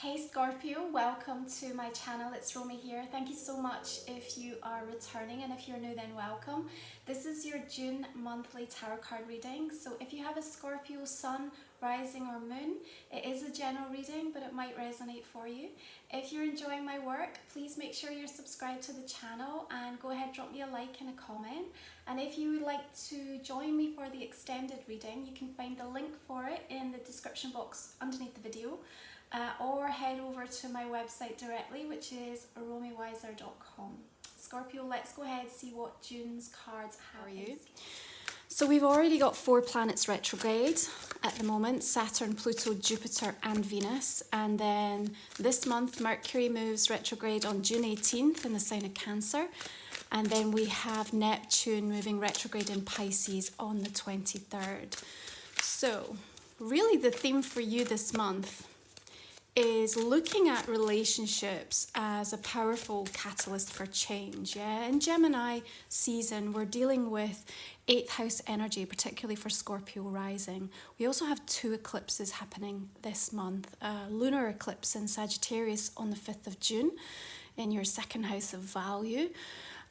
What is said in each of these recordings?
Hey Scorpio, welcome to my channel. It's Romy here. Thank you so much if you are returning, and if you're new then welcome. This is your June monthly tarot card reading. So if you have a Scorpio sun, rising or moon, it is a general reading but it might resonate for you. If you're enjoying my work, please make sure you're subscribed to the channel and go ahead, drop me a like and a comment. And if you would like to join me for the extended reading, you can find the link for it in the description box underneath the video. Or head over to my website directly, which is romywyser.com. Scorpio, let's go ahead and see what June's cards have. How are you? So we've already got 4 planets retrograde at the moment: Saturn, Pluto, Jupiter and Venus. And then this month Mercury moves retrograde on June 18th in the sign of Cancer. And then we have Neptune moving retrograde in Pisces on the 23rd. So really the theme for you this month is looking at relationships as a powerful catalyst for change. Yeah, in Gemini season, we're dealing with 8th house energy, particularly for Scorpio rising. We also have 2 eclipses happening this month. Lunar eclipse in Sagittarius on the 5th of June in your 2nd house of value.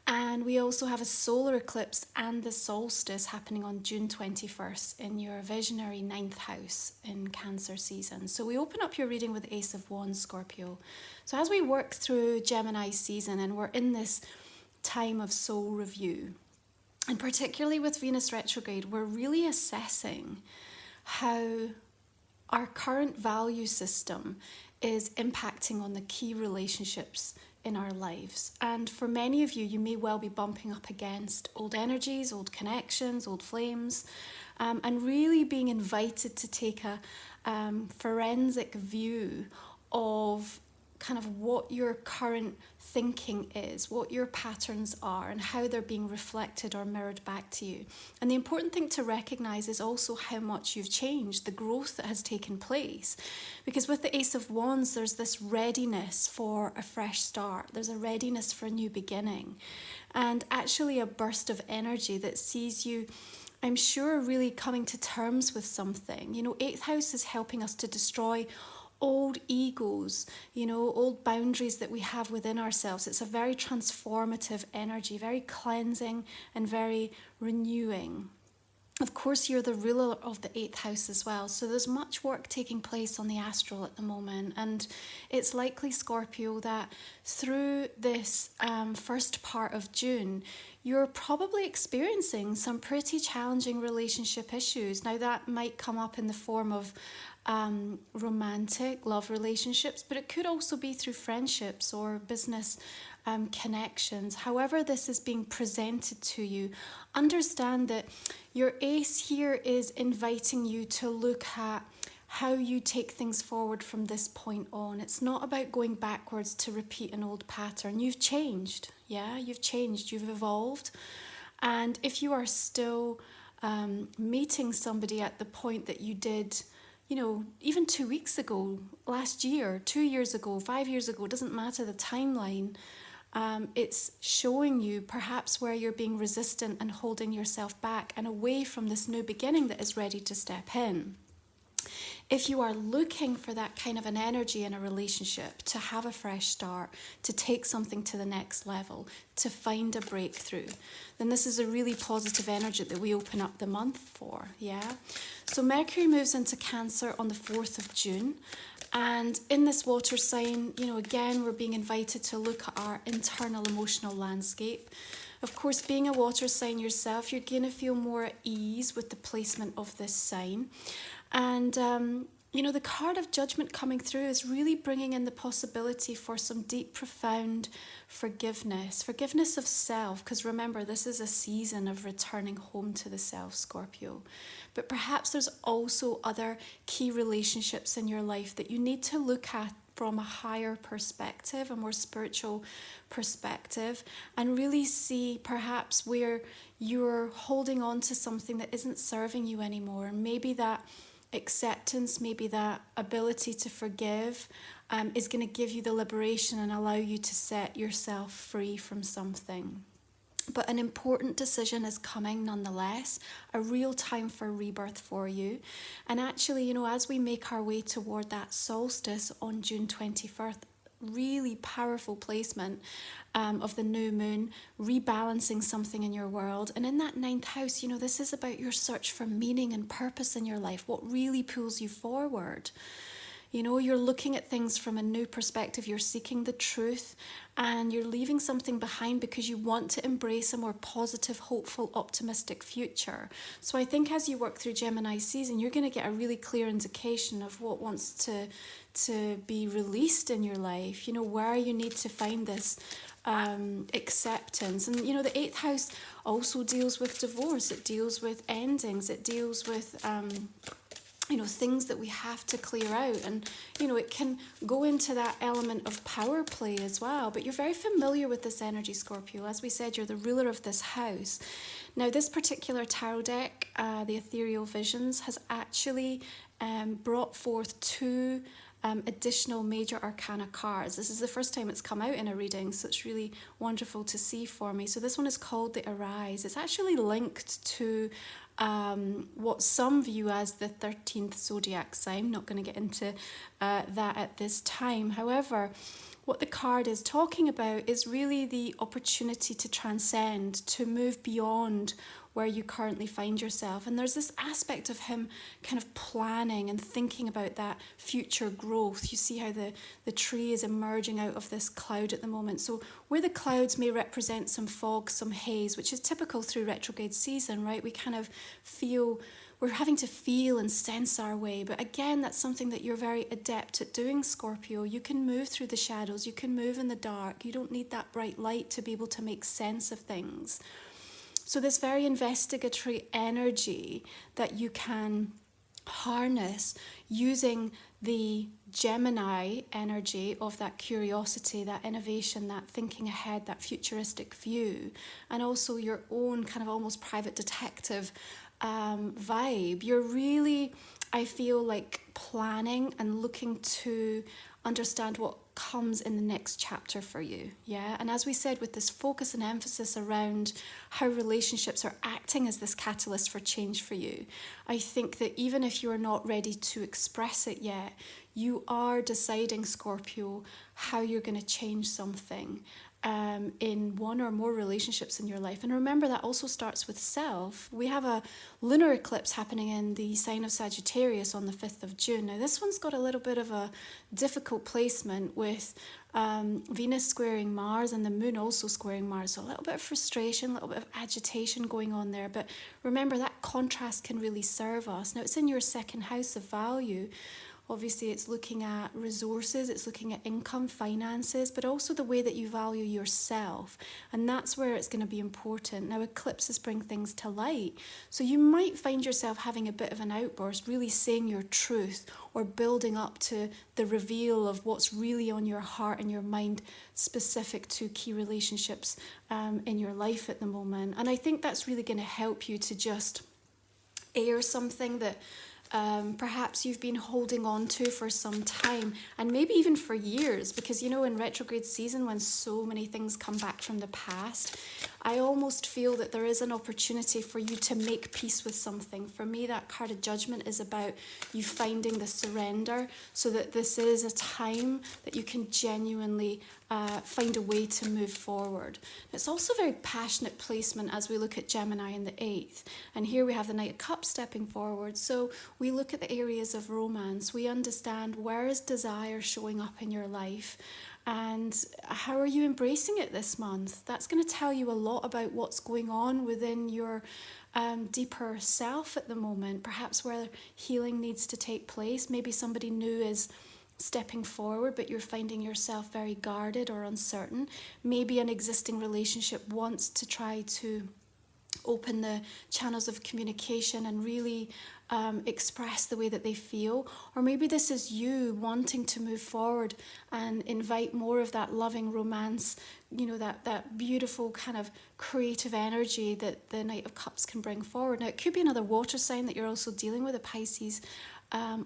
And we also have a solar eclipse and the solstice happening on June 21st in your visionary 9th house in Cancer season. So we open up your reading with Ace of Wands, Scorpio. So as we work through Gemini season and we're in this time of soul review, and particularly with Venus retrograde, we're really assessing how our current value system is impacting on the key relationships in our lives. And for many of you, you may well be bumping up against old energies, old connections, old flames, and really being invited to take a forensic view of kind of what your current thinking is, what your patterns are, and how they're being reflected or mirrored back to you. And the important thing to recognize is also how much you've changed, the growth that has taken place. Because with the Ace of Wands, there's this readiness for a fresh start. There's a readiness for a new beginning. And actually a burst of energy that sees you, I'm sure, really coming to terms with something. You know, 8th house is helping us to destroy old egos, you know, old boundaries that we have within ourselves. It's a very transformative energy, very cleansing and very renewing. Of course, you're the ruler of the 8th house as well, so there's much work taking place on the astral at the moment, and it's likely, Scorpio, that through this first part of June, you're probably experiencing some pretty challenging relationship issues. Now, that might come up in the form of romantic love relationships, but it could also be through friendships or business connections. However this is being presented to you, understand that your ace here is inviting you to look at how you take things forward from this point on. It's not about going backwards to repeat an old pattern. You've changed, yeah? You've changed, you've evolved. And if you are still meeting somebody at the point that you did, you know, even 2 weeks ago, last year, 2 years ago, 5 years ago, it doesn't matter the timeline. It's showing you perhaps where you're being resistant and holding yourself back and away from this new beginning that is ready to step in. If you are looking for that kind of an energy in a relationship, to have a fresh start, to take something to the next level, to find a breakthrough, then this is a really positive energy that we open up the month for, yeah? So Mercury moves into Cancer on the 4th of June. And in this water sign, you know, again, we're being invited to look at our internal emotional landscape. Of course, being a water sign yourself, you're going to feel more at ease with the placement of this sign. And, you know, the card of Judgment coming through is really bringing in the possibility for some deep, profound forgiveness of self. Because remember, this is a season of returning home to the self, Scorpio. But perhaps there's also other key relationships in your life that you need to look at from a higher perspective, a more spiritual perspective, and really see perhaps where you're holding on to something that isn't serving you anymore. Maybe that acceptance, maybe that ability to forgive is going to give you the liberation and allow you to set yourself free from something. But an important decision is coming nonetheless, a real time for rebirth for you. And actually, you know, as we make our way toward that solstice on June 21st, really powerful placement of the new moon, rebalancing something in your world. And in that 9th house, you know, this is about your search for meaning and purpose in your life, what really pulls you forward. You know, you're looking at things from a new perspective, you're seeking the truth, and you're leaving something behind because you want to embrace a more positive, hopeful, optimistic future. So I think as you work through Gemini season, you're going to get a really clear indication of what wants to be released in your life, you know, where you need to find this acceptance. And, you know, the 8th house also deals with divorce, it deals with endings, it deals with you know, things that we have to clear out. And, you know, it can go into that element of power play as well. But you're very familiar with this energy, Scorpio. As we said, you're the ruler of this house. Now, this particular tarot deck, the Ethereal Visions, has actually brought forth 2 additional major arcana cards. This is the first time it's come out in a reading, so it's really wonderful to see for me. So this one is called the Arise. It's actually linked to what some view as the 13th zodiac sign. I'm not going to get into that at this time. However, what the card is talking about is really the opportunity to transcend, to move beyond where you currently find yourself. And there's this aspect of him kind of planning and thinking about that future growth. You see how the tree is emerging out of this cloud at the moment. So where the clouds may represent some fog, some haze, which is typical through retrograde season, right? We kind of feel, we're having to feel and sense our way. But again, that's something that you're very adept at doing, Scorpio. You can move through the shadows, you can move in the dark. You don't need that bright light to be able to make sense of things. So this very investigatory energy that you can harness using the Gemini energy of that curiosity, that innovation, that thinking ahead, that futuristic view, and also your own kind of almost private detective vibe. You're really, I feel like, planning and looking to understand what comes in the next chapter for you. Yeah. And as we said, with this focus and emphasis around how relationships are acting as this catalyst for change for you, I think that even if you're not ready to express it yet, you are deciding, Scorpio, how you're going to change something in one or more relationships in your life. And remember, that also starts with self. We have a lunar eclipse happening in the sign of Sagittarius on the 5th of June. Now, this one's got a little bit of a difficult placement with Venus squaring Mars and the moon also squaring Mars. So a little bit of frustration, a little bit of agitation going on there. But remember, that contrast can really serve us. Now, it's in your 2nd house of value. Obviously, it's looking at resources, it's looking at income, finances, but also the way that you value yourself. And that's where it's going to be important. Now, eclipses bring things to light. So you might find yourself having a bit of an outburst, really saying your truth or building up to the reveal of what's really on your heart and your mind specific to key relationships in your life at the moment. And I think that's really going to help you to just air something that perhaps you've been holding on to for some time, and maybe even for years, because, you know, in retrograde season, when so many things come back from the past, I almost feel that there is an opportunity for you to make peace with something. For me, that card of Judgment is about you finding the surrender, so that this is a time that you can genuinely find a way to move forward. It's also very passionate placement as we look at Gemini in the 8th. And here we have the Knight of Cups stepping forward. So we look at the areas of romance. We understand, where is desire showing up in your life? And how are you embracing it this month? That's going to tell you a lot about what's going on within your deeper self at the moment. Perhaps where healing needs to take place. Maybe somebody new is stepping forward, but you're finding yourself very guarded or uncertain. Maybe an existing relationship wants to try to open the channels of communication and really express the way that they feel. Or maybe this is you wanting to move forward and invite more of that loving romance, you know, that beautiful kind of creative energy that the Knight of Cups can bring forward. Now, it could be another water sign that you're also dealing with, a Pisces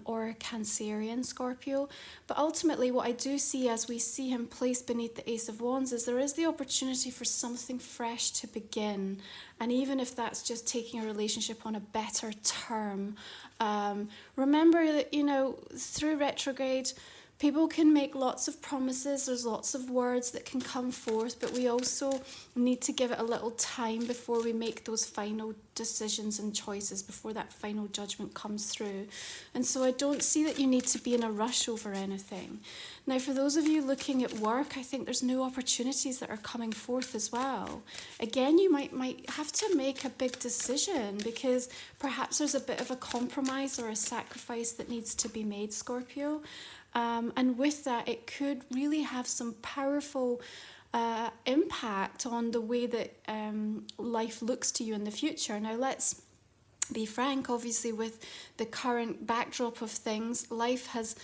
or a Cancerian Scorpio. But ultimately what I do see as we see him placed beneath the Ace of Wands is there is the opportunity for something fresh to begin. And even if that's just taking a relationship on a better term, remember that, you know, through retrograde, people can make lots of promises, there's lots of words that can come forth, but we also need to give it a little time before we make those final decisions and choices, before that final judgment comes through. And so I don't see that you need to be in a rush over anything. Now, for those of you looking at work, I think there's new opportunities that are coming forth as well. Again, you might have to make a big decision because perhaps there's a bit of a compromise or a sacrifice that needs to be made, Scorpio. And with that, it could really have some powerful impact on the way that life looks to you in the future. Now, let's be frank, obviously, with the current backdrop of things, life has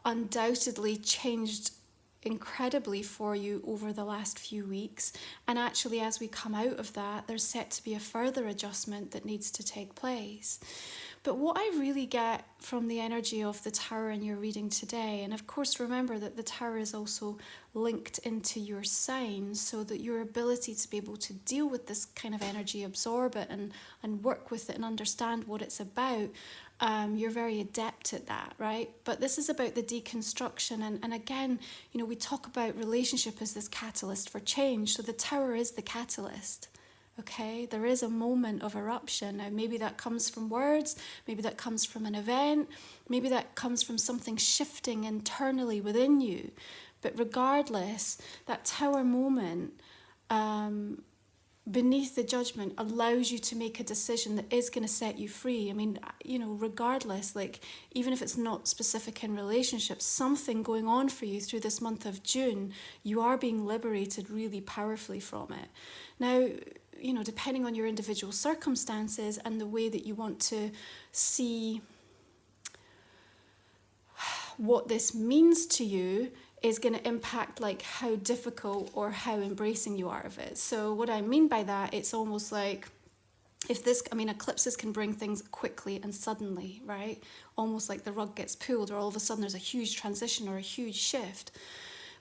undoubtedly changed incredibly for you over the last few weeks. And actually, as we come out of that, there's set to be a further adjustment that needs to take place. But what I really get from the energy of the Tower in your reading today, and of course remember that the Tower is also linked into your sign, so that your ability to be able to deal with this kind of energy, absorb it and work with it and understand what it's about, you're very adept at that, right? But this is about the deconstruction, and again, you know, we talk about relationship as this catalyst for change, so the Tower is the catalyst. Okay, there is a moment of eruption. Now, maybe that comes from words, maybe that comes from an event, maybe that comes from something shifting internally within you. But regardless, that Tower moment beneath the judgment allows you to make a decision that is going to set you free. I mean, you know, regardless, like, even if it's not specific in relationships, something going on for you through this month of June, you are being liberated really powerfully from it. Now, you know, depending on your individual circumstances and the way that you want to see what this means to you is going to impact like how difficult or how embracing you are of it. So what I mean by that, it's almost like if this, I mean, eclipses can bring things quickly and suddenly, right? Almost like the rug gets pulled, or all of a sudden there's a huge transition or a huge shift.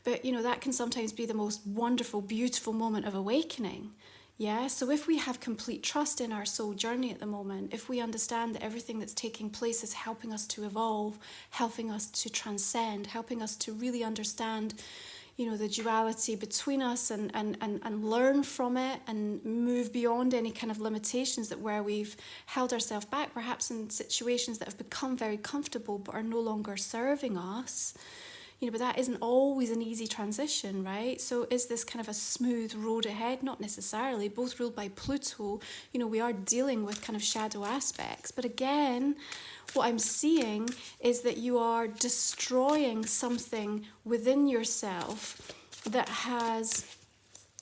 But, you know, that can sometimes be the most wonderful, beautiful moment of awakening. Yeah, so if we have complete trust in our soul journey at the moment, if we understand that everything that's taking place is helping us to evolve, helping us to transcend, helping us to really understand, you know, the duality between us and learn from it and move beyond any kind of limitations that where we've held ourselves back, perhaps in situations that have become very comfortable but are no longer serving us. You know, but that isn't always an easy transition, right? So is this kind of a smooth road ahead? Not necessarily. Both ruled by Pluto, you know, we are dealing with kind of shadow aspects. But again, what I'm seeing is that you are destroying something within yourself that has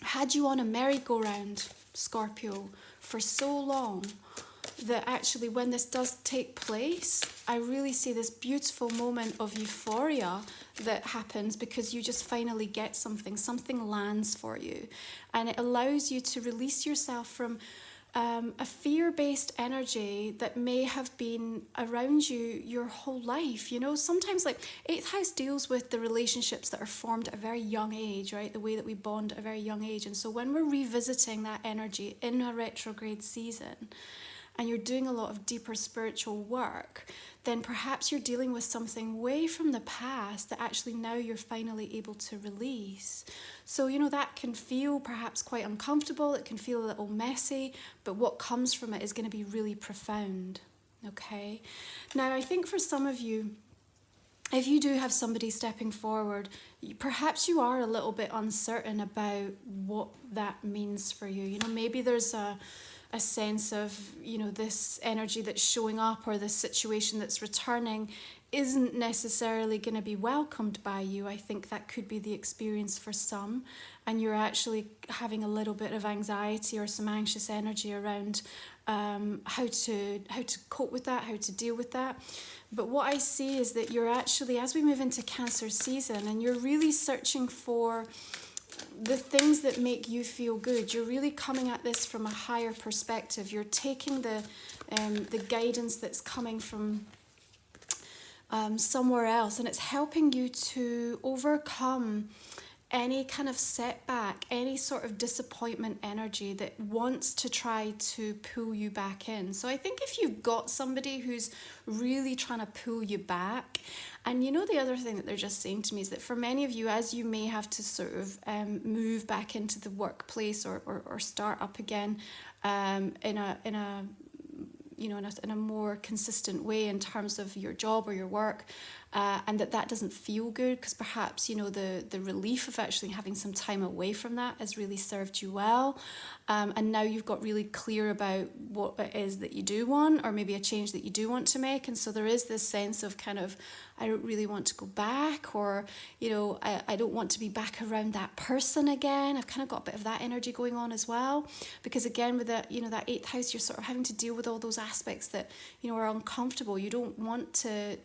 had you on a merry-go-round, Scorpio, for so long, that actually when this does take place, I really see this beautiful moment of euphoria that happens because you just finally get something lands for you, and it allows you to release yourself from a fear-based energy that may have been around you your whole life. You know, sometimes like 8th house deals with the relationships that are formed at a very young age, right? The way that we bond at a very young age. And so when we're revisiting that energy in a retrograde season, and you're doing a lot of deeper spiritual work, then perhaps you're dealing with something way from the past that actually now you're finally able to release. So, you know, that can feel perhaps quite uncomfortable, it can feel a little messy, but what comes from it is going to be really profound, okay? Now, I think for some of you, if you do have somebody stepping forward, perhaps you are a little bit uncertain about what that means for you. You know, maybe there's a sense of, you know, this energy that's showing up or this situation that's returning isn't necessarily going to be welcomed by you. I think that could be the experience for some, and you're actually having a little bit of anxiety or some anxious energy around how to cope with that, how to deal with that. But what I see is that you're actually, as we move into Cancer season, and you're really searching for the things that make you feel good. You're really coming at this from a higher perspective. You're taking the guidance that's coming from somewhere else, and it's helping you to overcome any kind of setback, any sort of disappointment energy that wants to try to pull you back in. So I think if you've got somebody who's really trying to pull you back, and you know, the other thing that they're just saying to me is that for many of you, as you may have to sort of move back into the workplace or start up again in a more consistent way in terms of your job or your work, and that doesn't feel good because perhaps, you know, the relief of actually having some time away from that has really served you well, and now you've got really clear about what it is that you do want, or maybe a change that you do want to make, and so there is this sense of kind of, I don't really want to go back, or, you know, I don't want to be back around that person again. I've kind of got a bit of that energy going on as well, because again, with that, you know, that 8th house, you're sort of having to deal with all those aspects that, you know, are uncomfortable. You don't want to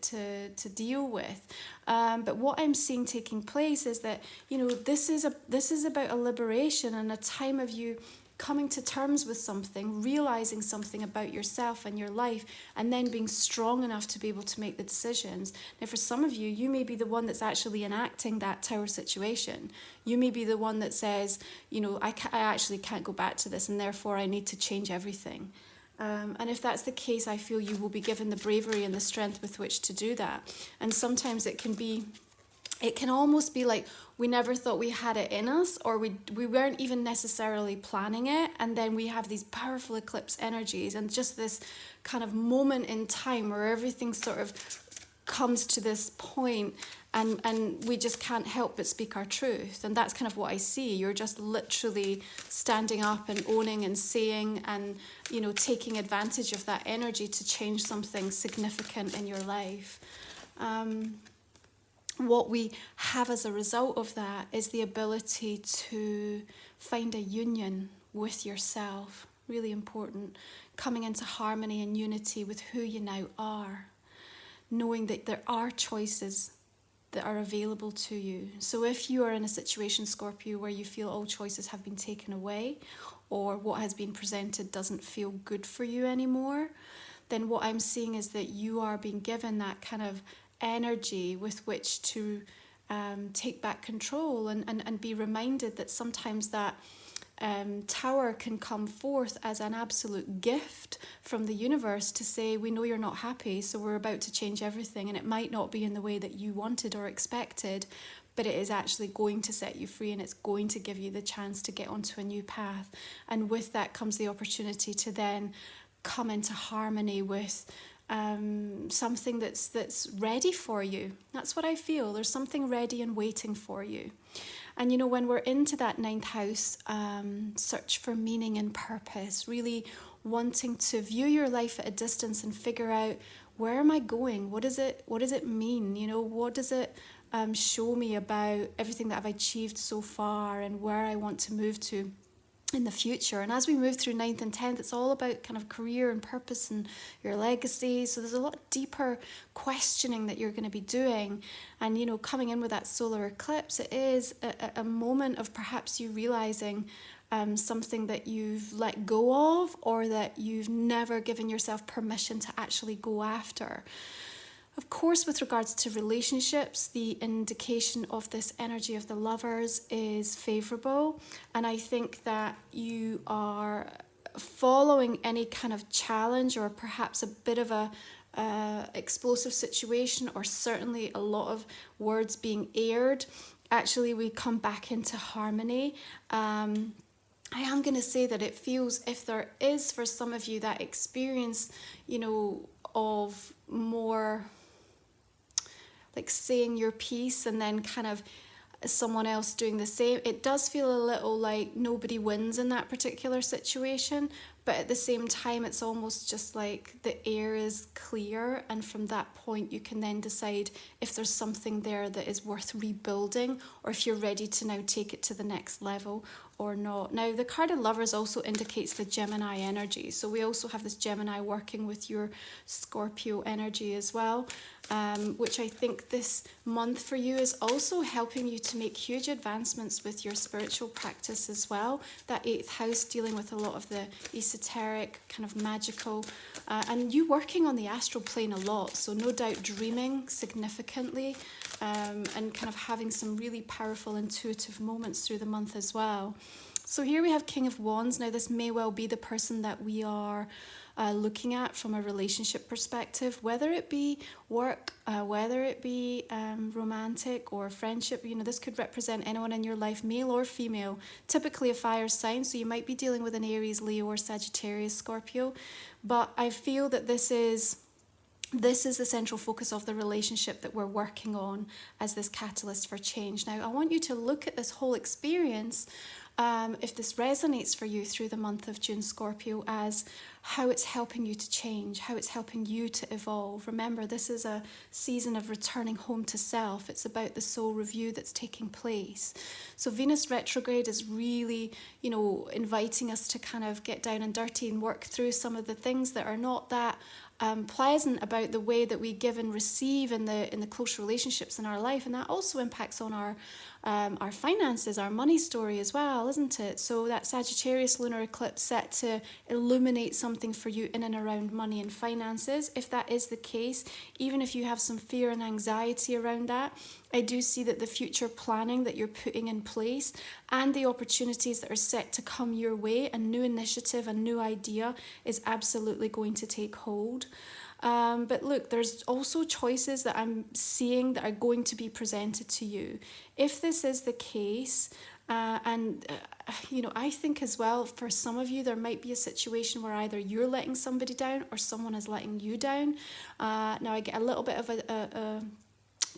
deal with. But what I'm seeing taking place is that, you know, this is about a liberation and a time of you coming to terms with something, realizing something about yourself and your life, and then being strong enough to be able to make the decisions. Now, for some of you, you may be the one that's actually enacting that tower situation. You may be the one that says, you know, I actually can't go back to this, and therefore I need to change everything. And if that's the case, I feel you will be given the bravery and the strength with which to do that. And sometimes it can almost be like we never thought we had it in us, or we weren't even necessarily planning it, and then we have these powerful eclipse energies and just this kind of moment in time where everything sort of comes to this point, and we just can't help but speak our truth. And that's kind of what I see. You're just literally standing up and owning and saying and, you know, taking advantage of that energy to change something significant in your life. What we have as a result of that is the ability to find a union with yourself. Really important. Coming into harmony and unity with who you now are. Knowing that there are choices that are available to you. So if you are in a situation, Scorpio, where you feel all choices have been taken away, or what has been presented doesn't feel good for you anymore, then what I'm seeing is that you are being given that kind of energy with which to take back control and be reminded that sometimes that tower can come forth as an absolute gift from the universe to say, we know you're not happy, so we're about to change everything, and it might not be in the way that you wanted or expected, but it is actually going to set you free, and it's going to give you the chance to get onto a new path. And with that comes the opportunity to then come into harmony with something that's ready for you. That's what I feel. There's something ready and waiting for you. And you know, when we're into that 9th house, search for meaning and purpose, really wanting to view your life at a distance and figure out, where am I going? What does it mean? You know, what does it show me about everything that I've achieved so far and where I want to move to in the future? And as we move through 9th and 10th, it's all about kind of career and purpose and your legacy. So there's a lot deeper questioning that you're going to be doing. And, you know, coming in with that solar eclipse, it is a moment of perhaps you realizing something that you've let go of, or that you've never given yourself permission to actually go after. Of course, with regards to relationships, the indication of this energy of the Lovers is favourable. And I think that you are following any kind of challenge, or perhaps a bit of a explosive situation, or certainly a lot of words being aired. Actually, we come back into harmony. I am going to say that it feels, if there is for some of you that experience, you know, of more like saying your piece and then kind of someone else doing the same, it does feel a little like nobody wins in that particular situation. But at the same time, it's almost just like the air is clear, and from that point you can then decide if there's something there that is worth rebuilding, or if you're ready to now take it to the next level or not. Now, the card of Lovers also indicates the Gemini energy. So we also have this Gemini working with your Scorpio energy as well, which I think this month for you is also helping you to make huge advancements with your spiritual practice as well. That 8th house dealing with a lot of the esoteric esoteric, kind of magical, and you working on the astral plane a lot, so no doubt dreaming significantly, and kind of having some really powerful intuitive moments through the month as well. So here we have King of Wands. Now this may well be the person that we are looking at from a relationship perspective, whether it be work, whether it be romantic or friendship. You know, this could represent anyone in your life, male or female, typically a fire sign, so you might be dealing with an Aries, Leo or Sagittarius, Scorpio. But I feel that this is the central focus of the relationship that we're working on as this catalyst for change. Now, I want you to look at this whole experience, if this resonates for you through the month of June, Scorpio, as how it's helping you to change, how it's helping you to evolve. Remember, this is a season of returning home to self. It's about the soul review that's taking place. So Venus retrograde is really, you know, inviting us to kind of get down and dirty and work through some of the things that are not that pleasant about the way that we give and receive in the close relationships in our life, and that also impacts on our finances, our money story as well, isn't it? So that Sagittarius lunar eclipse set to illuminate something for you in and around money and finances. If that is the case, even if you have some fear and anxiety around that, I do see that the future planning that you're putting in place and the opportunities that are set to come your way, a new initiative, a new idea is absolutely going to take hold. But look, there's also choices that I'm seeing that are going to be presented to you. If this is the case, you know, I think as well, for some of you, there might be a situation where either you're letting somebody down or someone is letting you down. Now, I get a little bit of a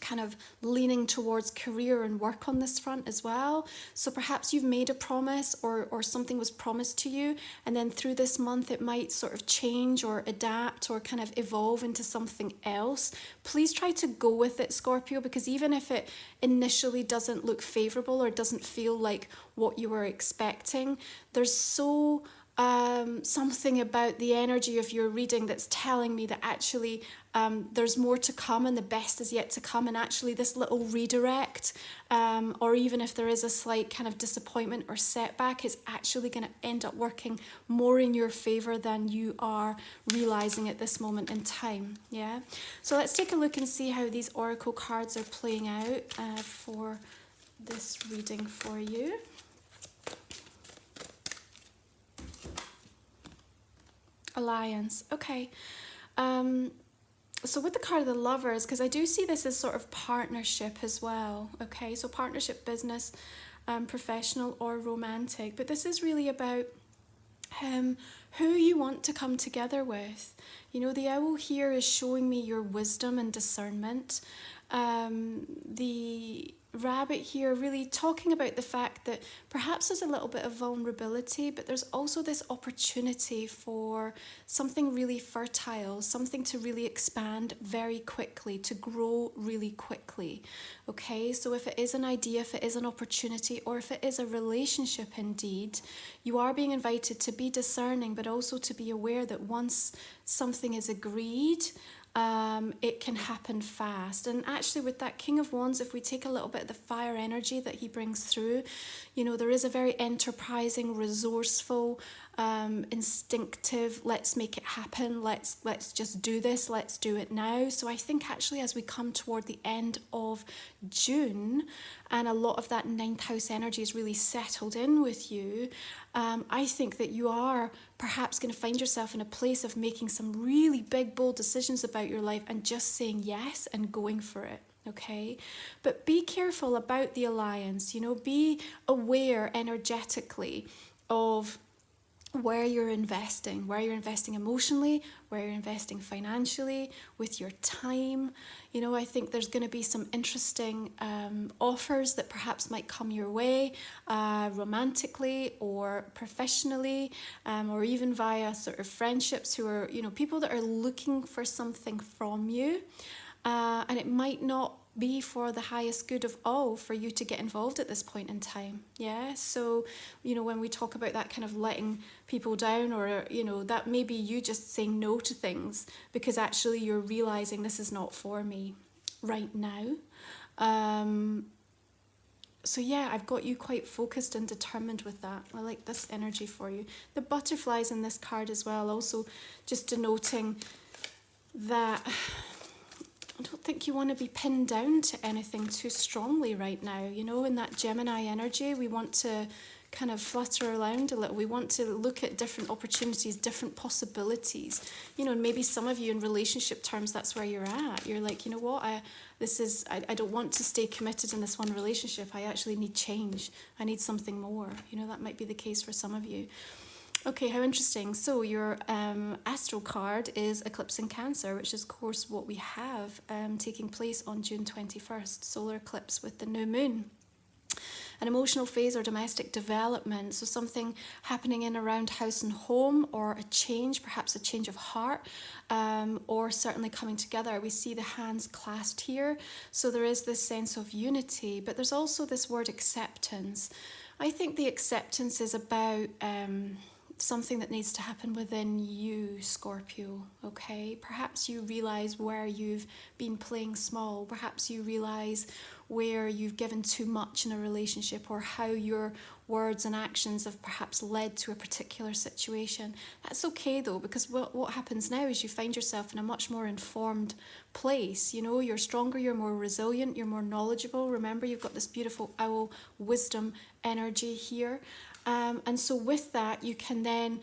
kind of leaning towards career and work on this front as well. So perhaps you've made a promise or something was promised to you, and then through this month it might sort of change or adapt or kind of evolve into something else. Please try to go with it, Scorpio, because even if it initially doesn't look favorable or doesn't feel like what you were expecting, there's something about the energy of your reading that's telling me that actually there's more to come and the best is yet to come, and actually this little redirect, or even if there is a slight kind of disappointment or setback, is actually going to end up working more in your favor than you are realizing at this moment in time. Yeah, so let's take a look and see how these oracle cards are playing out for this reading for you. Alliance. Okay. So with the card of the Lovers, because I do see this as sort of partnership as well. Okay, so partnership, business, professional or romantic. But this is really about who you want to come together with. You know, the owl here is showing me your wisdom and discernment. The rabbit here really talking about the fact that perhaps there's a little bit of vulnerability, but there's also this opportunity for something really fertile, something to really expand very quickly, to grow really quickly. Okay, so if it is an idea, if it is an opportunity, or if it is a relationship indeed, you are being invited to be discerning, but also to be aware that once something is agreed, it can happen fast. And actually with that King of Wands, if we take a little bit of the fire energy that he brings through, you know, there is a very enterprising, resourceful, instinctive, let's make it happen, let's just do this, let's do it now. So I think actually as we come toward the end of June and a lot of that 9th house energy is really settled in with you, I think that you are perhaps going to find yourself in a place of making some really big, bold decisions about your life and just saying yes and going for it. Okay, but be careful about the alliance, you know, be aware energetically of where you're investing emotionally, where you're investing financially, with your time. You know, I think there's going to be some interesting offers that perhaps might come your way, romantically or professionally, or even via sort of friendships who are, you know, people that are looking for something from you. And it might not be for the highest good of all for you to get involved at this point in time. Yeah, so, you know, when we talk about that kind of letting people down, or, you know, that may be you just saying no to things because actually you're realizing this is not for me right now. So yeah, I've got you quite focused and determined with that. I like this energy for you. The butterflies in this card as well, also just denoting that I don't think you want to be pinned down to anything too strongly right now. You know, in that Gemini energy, we want to kind of flutter around a little. We want to look at different opportunities, different possibilities. You know, and maybe some of you in relationship terms, that's where you're at. You're like, you know what, I don't want to stay committed in this one relationship. I actually need change. I need something more. You know, that might be the case for some of you. Okay, how interesting. So your astral card is Eclipse in Cancer, which is, of course, what we have taking place on June 21st, solar eclipse with the new moon. An emotional phase or domestic development, so something happening in around house and home, or a change, perhaps a change of heart, or certainly coming together. We see the hands clasped here, so there is this sense of unity, but there's also this word acceptance. I think the acceptance is about something that needs to happen within you, Scorpio, okay? Perhaps you realise where you've been playing small. Perhaps you realise where you've given too much in a relationship, or how your words and actions have perhaps led to a particular situation. That's okay though, because what happens now is you find yourself in a much more informed place. You know, you're stronger, you're more resilient, you're more knowledgeable. Remember, you've got this beautiful owl wisdom energy here. And so with that, you can then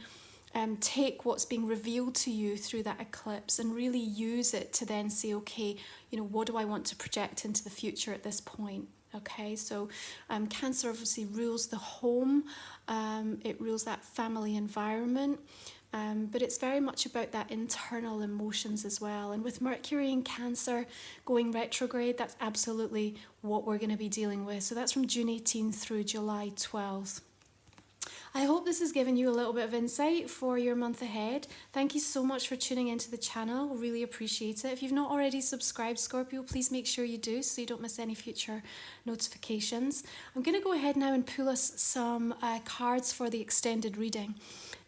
take what's being revealed to you through that eclipse and really use it to then say, okay, you know, what do I want to project into the future at this point? Okay, so Cancer obviously rules the home, it rules that family environment, but it's very much about that internal emotions as well. And with Mercury in Cancer going retrograde, that's absolutely what we're going to be dealing with. So that's from June 18th through July 12th. I hope this has given you a little bit of insight for your month ahead. Thank you so much for tuning into the channel. Really appreciate it. If you've not already subscribed, Scorpio, please make sure you do so you don't miss any future notifications. I'm going to go ahead now and pull us some cards for the extended reading.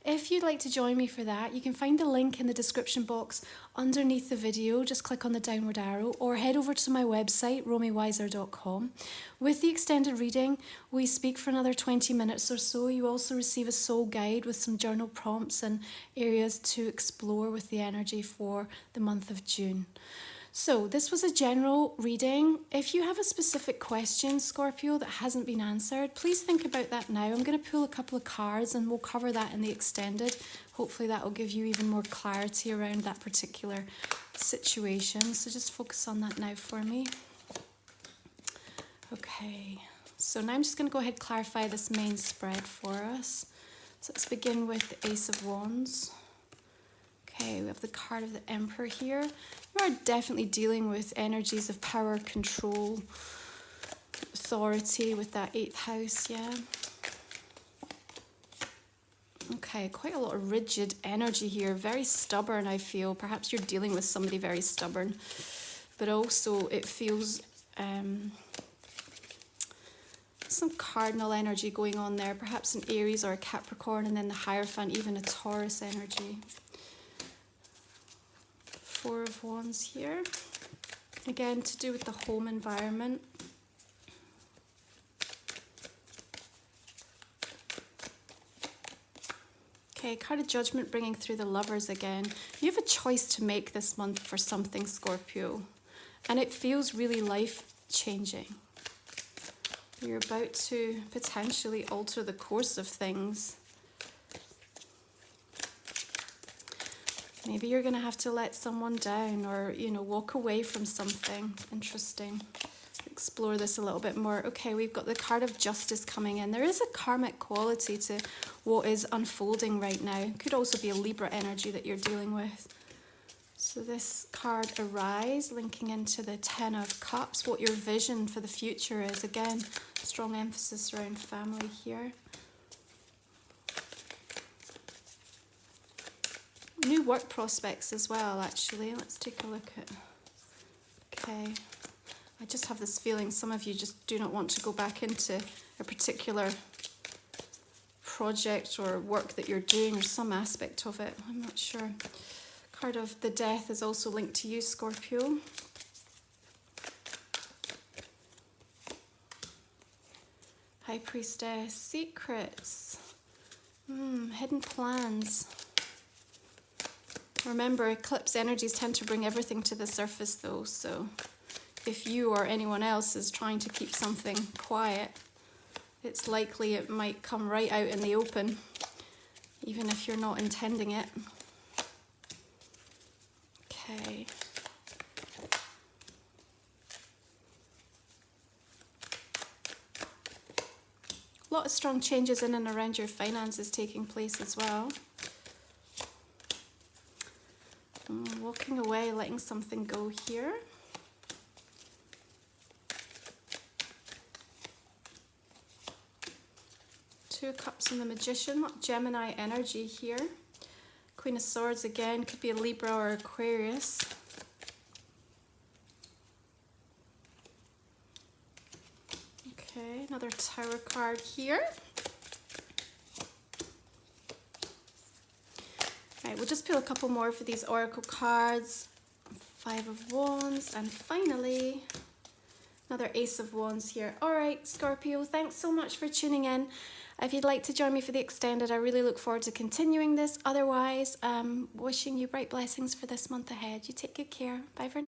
If you'd like to join me for that, you can find the link in the description box underneath the video. Just click on the downward arrow or head over to my website, romywyser.com. With the extended reading, we speak for another 20 minutes or so. You also receive a soul guide with some journal prompts and areas to explore with the energy for the month of June. So this was a general reading. If you have a specific question, Scorpio, that hasn't been answered, please think about that now. I'm going to pull a couple of cards and we'll cover that in the extended. Hopefully that will give you even more clarity around that particular situation. So just focus on that now for me. Okay, so now I'm just going to go ahead and clarify this main spread for us. So let's begin with the Ace of Wands. Okay, we have the card of the Emperor here. You are definitely dealing with energies of power, control, authority with that 8th house, yeah. Okay, quite a lot of rigid energy here. Very stubborn, I feel. Perhaps you're dealing with somebody very stubborn. But also it feels some cardinal energy going on there. Perhaps an Aries or a Capricorn, and then the Hierophant, even a Taurus energy. 4 of Wands here. Again, to do with the home environment. Okay, card of Judgment bringing through the Lovers again. You have a choice to make this month for something, Scorpio. And it feels really life-changing. You're about to potentially alter the course of things. Maybe you're going to have to let someone down, or, you know, walk away from something. Interesting. Explore this a little bit more. Okay, we've got the card of Justice coming in. There is a karmic quality to what is unfolding right now. Could also be a Libra energy that you're dealing with. So this card, Arise, linking into the 10 of Cups, what your vision for the future is. Again, strong emphasis around family here. New work prospects as well, actually. Let's take a look at... Okay. I just have this feeling some of you just do not want to go back into a particular project or work that you're doing, or some aspect of it. I'm not sure. Card of the Death is also linked to you, Scorpio. High Priestess, secrets, hidden plans. Remember, eclipse energies tend to bring everything to the surface though, so if you or anyone else is trying to keep something quiet, it's likely it might come right out in the open, even if you're not intending it. Okay. A lot of strong changes in and around your finances taking place as well. Walking away, letting something go here. Two of Cups and the Magician, Gemini energy here. Queen of Swords again, could be a Libra or Aquarius. Okay, another Tower card here. Right, we'll just pull a couple more for these Oracle cards. Five of Wands, and finally, another Ace of Wands here. All right, Scorpio, thanks so much for tuning in. If you'd like to join me for the extended, I really look forward to continuing this. Otherwise, wishing you bright blessings for this month ahead. You take good care. Bye for now.